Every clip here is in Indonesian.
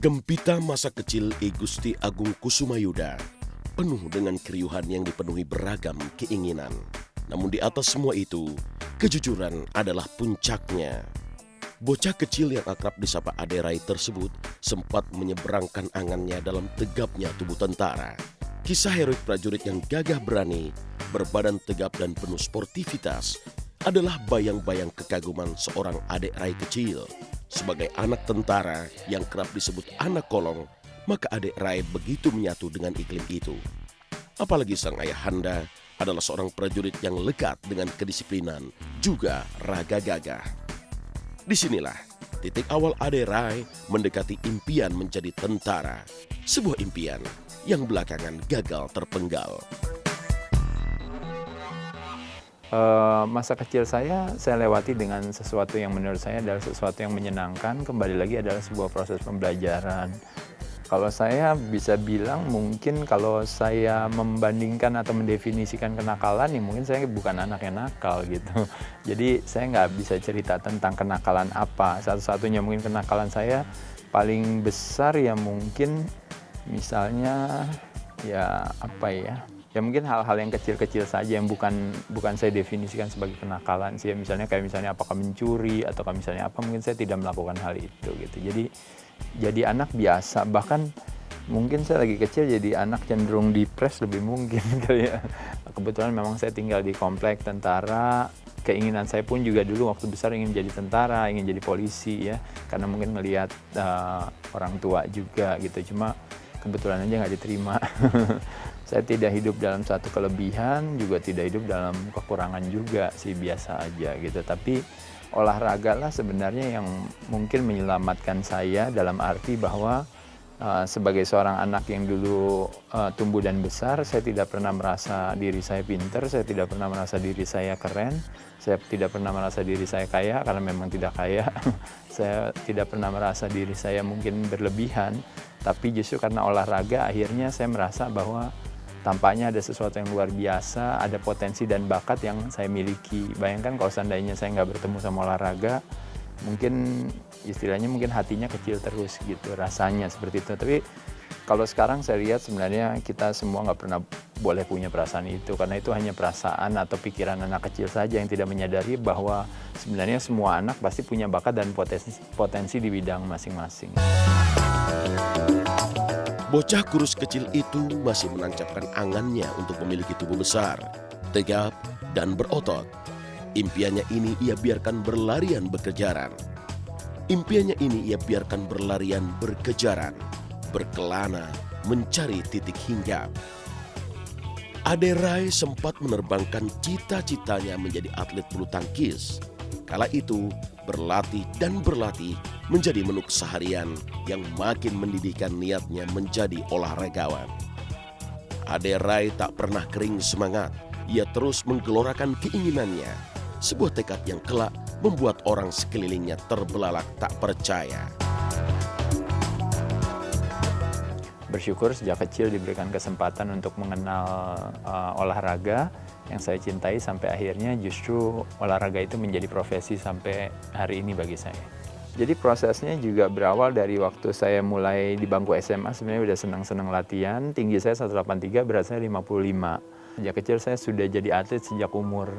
Gempita masa kecil I Gusti Agung Kusumayuda penuh dengan keriuhan yang dipenuhi beragam keinginan. Namun di atas semua itu, kejujuran adalah puncaknya. Bocah kecil yang akrab disapa Ade Rai tersebut sempat menyeberangkan angannya dalam tegapnya tubuh tentara. Kisah heroik prajurit yang gagah berani, berbadan tegap dan penuh sportivitas adalah bayang-bayang kekaguman seorang Ade Rai kecil. Sebagai anak tentara yang kerap disebut anak kolong, maka Ade Rai begitu menyatu dengan iklim itu. Apalagi sang ayahanda adalah seorang prajurit yang lekat dengan kedisiplinan, juga raga gagah. Disinilah titik awal Ade Rai mendekati impian menjadi tentara. Sebuah impian yang belakangan gagal terpenggal. Masa kecil saya lewati dengan sesuatu yang menurut saya adalah sesuatu yang menyenangkan. Kembali lagi adalah sebuah proses pembelajaran. Kalau saya bisa bilang mungkin kalau saya membandingkan atau mendefinisikan kenakalan, ya mungkin saya bukan anak yang nakal gitu. Jadi saya nggak bisa cerita tentang kenakalan apa. Satu-satunya mungkin kenakalan saya paling besar ya mungkin misalnya ya apa ya. Ya mungkin hal-hal yang kecil-kecil saja yang bukan saya definisikan sebagai kenakalan sih. Misalnya kayak misalnya apakah mencuri atau misalnya apa, mungkin saya tidak melakukan hal itu gitu. Jadi anak biasa, bahkan mungkin saya lagi kecil jadi anak cenderung depres lebih mungkin kali ya. Kebetulan memang saya tinggal di komplek tentara. Keinginan saya pun juga dulu waktu besar ingin jadi tentara, ingin jadi polisi ya. Karena mungkin ngelihat orang tua juga gitu. Cuma kebetulan aja nggak diterima. Saya tidak hidup dalam satu kelebihan, juga tidak hidup dalam kekurangan juga sih, biasa aja gitu. Tapi olahraga lah sebenarnya yang mungkin menyelamatkan saya dalam arti bahwa sebagai seorang anak yang dulu tumbuh dan besar, saya tidak pernah merasa diri saya pinter, saya tidak pernah merasa diri saya keren, saya tidak pernah merasa diri saya kaya karena memang tidak kaya, saya tidak pernah merasa diri saya mungkin berlebihan, tapi justru karena olahraga akhirnya saya merasa bahwa tampaknya ada sesuatu yang luar biasa, ada potensi dan bakat yang saya miliki. Bayangkan kalau seandainya saya nggak bertemu sama olahraga, mungkin istilahnya mungkin hatinya kecil terus gitu, rasanya seperti itu. Tapi kalau sekarang saya lihat sebenarnya kita semua nggak pernah boleh punya perasaan itu, karena itu hanya perasaan atau pikiran anak kecil saja yang tidak menyadari bahwa sebenarnya semua anak pasti punya bakat dan potensi di bidang masing-masing. Bocah kurus kecil itu masih menancapkan angannya untuk memiliki tubuh besar, tegap, dan berotot. Impiannya ini ia biarkan berlarian berkejaran. Impiannya ini ia biarkan berlarian berkejaran, berkelana, mencari titik hinggap. Ade Rai sempat menerbangkan cita-citanya menjadi atlet bulu tangkis. Kala itu, berlatih dan berlatih menjadi menu keseharian yang makin mendidihkan niatnya menjadi olahragawan. Ade Rai tak pernah kering semangat, ia terus menggelorakan keinginannya. Sebuah tekad yang kelak membuat orang sekelilingnya terbelalak tak percaya. Bersyukur sejak kecil diberikan kesempatan untuk mengenal olahraga yang saya cintai sampai akhirnya justru olahraga itu menjadi profesi sampai hari ini bagi saya. Jadi prosesnya juga berawal dari waktu saya mulai di bangku SMA, sebenarnya udah senang-senang latihan. Tinggi saya 183, berat saya 55. Sejak kecil saya sudah jadi atlet sejak umur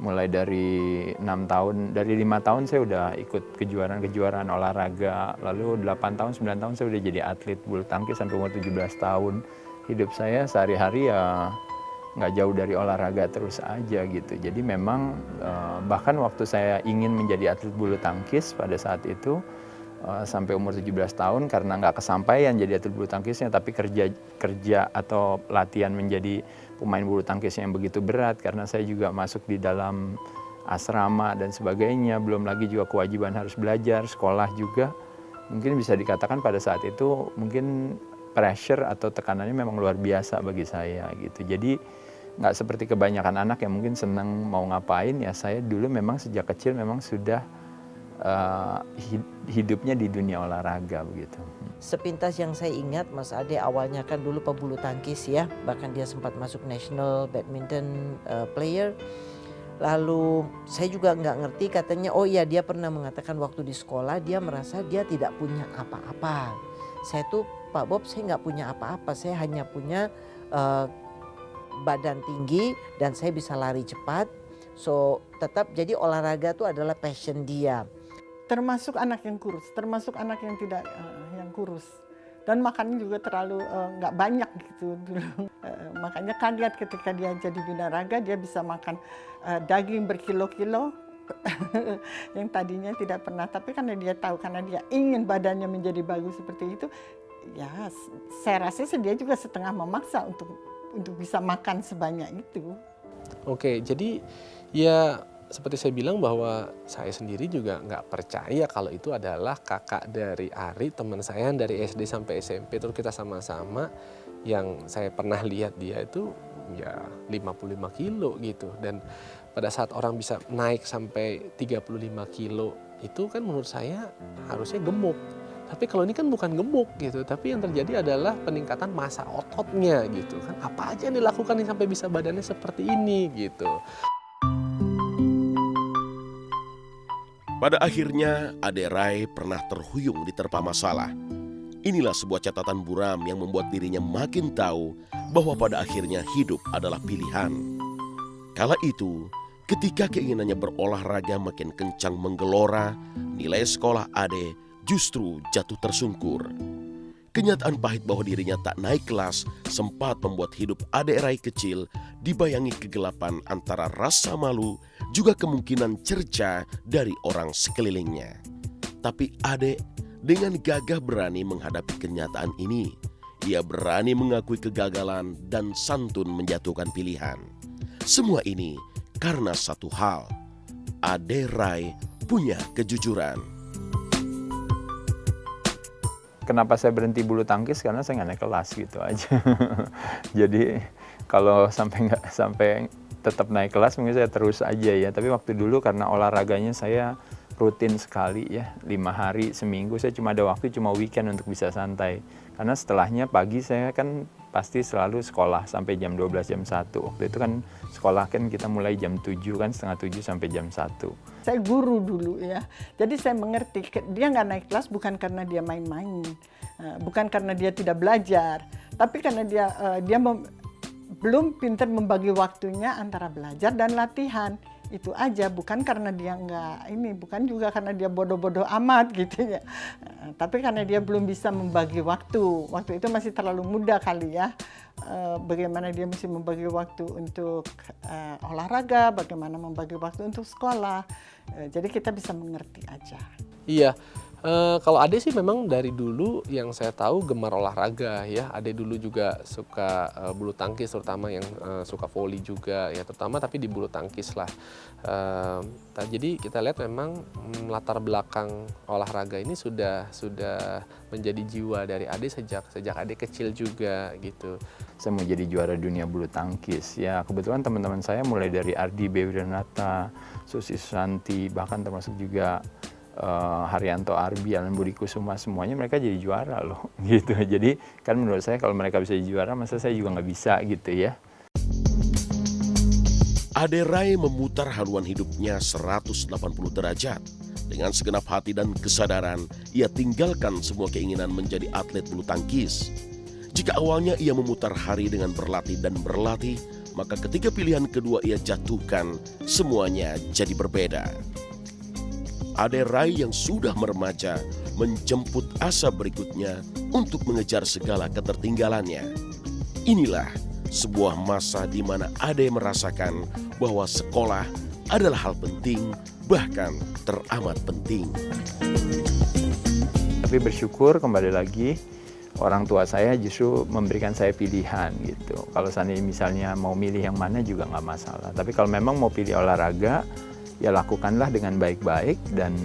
mulai dari 6 tahun, dari 5 tahun saya udah ikut kejuaraan-kejuaraan olahraga. Lalu 8 tahun, 9 tahun saya udah jadi atlet bulu tangkis sampai umur 17 tahun. Hidup saya sehari-hari ya nggak jauh dari olahraga terus aja gitu. Jadi memang bahkan waktu saya ingin menjadi atlet bulu tangkis pada saat itu sampai umur 17 tahun karena nggak kesampaian jadi atlet bulu tangkisnya, tapi kerja atau latihan menjadi pemain bulu tangkis yang begitu berat karena saya juga masuk di dalam asrama dan sebagainya, belum lagi juga kewajiban harus belajar, sekolah juga. Mungkin bisa dikatakan pada saat itu mungkin pressure atau tekanannya memang luar biasa bagi saya gitu. Jadi nggak seperti kebanyakan anak yang mungkin senang mau ngapain, ya saya dulu memang sejak kecil memang sudah hidupnya di dunia olahraga begitu. Sepintas yang saya ingat, Mas Ade awalnya kan dulu pebulu tangkis ya, bahkan dia sempat masuk national badminton player. Lalu saya juga nggak ngerti, katanya oh iya dia pernah mengatakan waktu di sekolah dia merasa dia tidak punya apa-apa. saya tuh Pak Bob saya nggak punya apa-apa, saya hanya punya eh, badan tinggi dan saya bisa lari cepat. So tetap jadi olahraga tuh adalah passion dia. Termasuk anak yang kurus, termasuk anak yang tidak yang kurus. Dan makannya juga terlalu nggak banyak gitu dulu. Makanya kaget ketika dia jadi binaraga, dia bisa makan daging berkilo-kilo yang tadinya tidak pernah. Tapi karena dia tahu, karena dia ingin badannya menjadi bagus seperti itu, ya saya rasa dia juga setengah memaksa untuk bisa makan sebanyak itu. Oke, jadi ya seperti saya bilang bahwa saya sendiri juga nggak percaya kalau itu adalah kakak dari Ari, teman saya dari SD sampai SMP. Terus kita sama-sama, yang saya pernah lihat dia itu ya 55 kilo gitu. Dan pada saat orang bisa naik sampai 35 kilo itu kan menurut saya harusnya gemuk. Tapi kalau ini kan bukan gemuk gitu, tapi yang terjadi adalah peningkatan massa ototnya gitu kan. Apa aja yang dilakukan nih sampai bisa badannya seperti ini gitu. Pada akhirnya, Ade Rai pernah terhuyung diterpa masalah. Inilah sebuah catatan buram yang membuat dirinya makin tahu bahwa pada akhirnya hidup adalah pilihan. Kala itu, ketika keinginannya berolahraga makin kencang menggelora, nilai sekolah Ade justru jatuh tersungkur. Kenyataan pahit bahwa dirinya tak naik kelas sempat membuat hidup Ade Rai kecil dibayangi kegelapan antara rasa malu juga kemungkinan cerca dari orang sekelilingnya. Tapi Ade dengan gagah berani menghadapi kenyataan ini. Ia berani mengakui kegagalan dan santun menjatuhkan pilihan. Semua ini karena satu hal, Ade Rai punya kejujuran. Kenapa saya berhenti bulu tangkis? Karena saya nggak naik kelas gitu aja. Jadi kalau sampai tetap naik kelas mungkin saya terus aja ya. Tapi waktu dulu karena olahraganya saya rutin sekali ya, 5 hari seminggu saya cuma ada waktu cuma weekend untuk bisa santai. Karena setelahnya pagi saya kan pasti selalu sekolah sampai jam 12 jam 1. Waktu itu kan sekolah kan kita mulai jam 7 kan, setengah 7 sampai jam 1. Saya guru dulu ya, jadi saya mengerti dia nggak naik kelas bukan karena dia main-main, bukan karena dia tidak belajar, tapi karena dia belum pintar membagi waktunya antara belajar dan latihan. Itu aja, bukan karena dia bukan juga karena dia bodoh-bodoh amat gitu ya, tapi karena dia belum bisa membagi waktu itu masih terlalu muda kali ya. Bagaimana dia mesti membagi waktu untuk olahraga, bagaimana membagi waktu untuk sekolah, jadi kita bisa mengerti aja. Iya, kalau Ade sih memang dari dulu yang saya tahu gemar olahraga ya. Ade dulu juga suka bulu tangkis, terutama yang suka voli juga ya, terutama tapi di bulu tangkis lah. Jadi kita lihat memang latar belakang olahraga ini sudah menjadi jiwa dari Ade sejak Ade kecil juga gitu. Saya mau jadi juara dunia bulu tangkis ya, kebetulan teman-teman saya mulai dari Ardi Bewirnata, Susi Susanti, bahkan termasuk juga Haryanto Arbi, Alan Budi Kusuma, semuanya mereka jadi juara loh gitu. Jadi kan menurut saya kalau mereka bisa jadi juara, masa saya juga nggak bisa gitu ya. Ade Rai memutar haluan hidupnya 180 derajat. Dengan segenap hati dan kesadaran, ia tinggalkan semua keinginan menjadi atlet bulu tangkis. Jika awalnya ia memutar hari dengan berlatih dan berlatih, maka ketika pilihan kedua ia jatuhkan, semuanya jadi berbeda. Ade Rai yang sudah meremaja menjemput asa berikutnya untuk mengejar segala ketertinggalannya. Inilah sebuah masa di mana Ade merasakan bahwa sekolah adalah hal penting, bahkan teramat penting. Tapi bersyukur kembali lagi, orang tua saya justru memberikan saya pilihan gitu. Kalau seandainya misalnya mau milih yang mana juga nggak masalah. Tapi kalau memang mau pilih olahraga, ya lakukanlah dengan baik-baik dan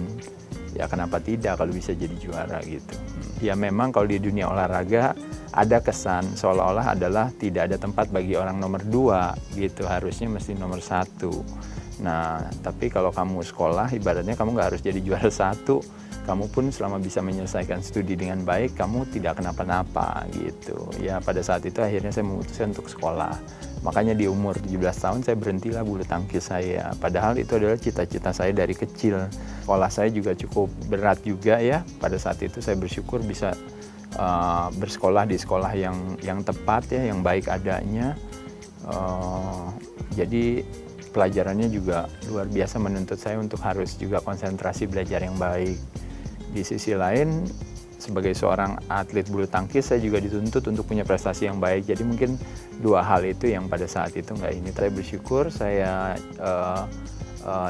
ya kenapa tidak kalau bisa jadi juara gitu. Ya memang kalau di dunia olahraga ada kesan seolah-olah adalah tidak ada tempat bagi orang nomor 2 gitu, harusnya mesti nomor 1. Nah tapi kalau kamu sekolah ibaratnya kamu nggak harus jadi juara 1. Kamu pun selama bisa menyelesaikan studi dengan baik, kamu tidak kenapa-napa gitu. Ya pada saat itu akhirnya saya memutuskan untuk sekolah. Makanya di umur 17 tahun saya berhentilah bulu tangkis saya. Padahal itu adalah cita-cita saya dari kecil. Sekolah saya juga cukup berat juga ya. Pada saat itu saya bersyukur bisa bersekolah di sekolah yang tepat ya, yang baik adanya. Jadi pelajarannya juga luar biasa menuntut saya untuk harus juga konsentrasi belajar yang baik. Di sisi lain, sebagai seorang atlet bulu tangkis, saya juga dituntut untuk punya prestasi yang baik. Jadi mungkin dua hal itu yang pada saat itu nggak ini. Saya bersyukur saya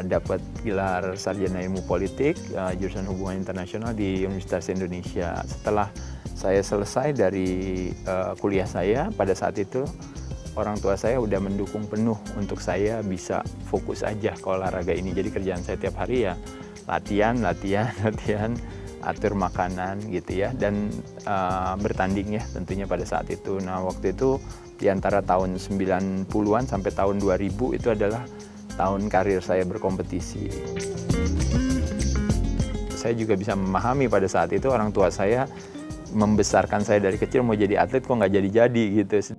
dapat gelar sarjana ilmu politik, jurusan hubungan internasional di Universitas Indonesia. Setelah saya selesai dari kuliah saya, pada saat itu orang tua saya udah mendukung penuh untuk saya bisa fokus aja ke olahraga ini. Jadi kerjaan saya tiap hari ya latihan, atur makanan gitu ya, dan bertanding ya tentunya pada saat itu. Nah waktu itu di antara tahun 90-an sampai tahun 2000 itu adalah tahun karir saya berkompetisi. Saya juga bisa memahami pada saat itu orang tua saya membesarkan saya dari kecil mau jadi atlet kok nggak jadi-jadi gitu.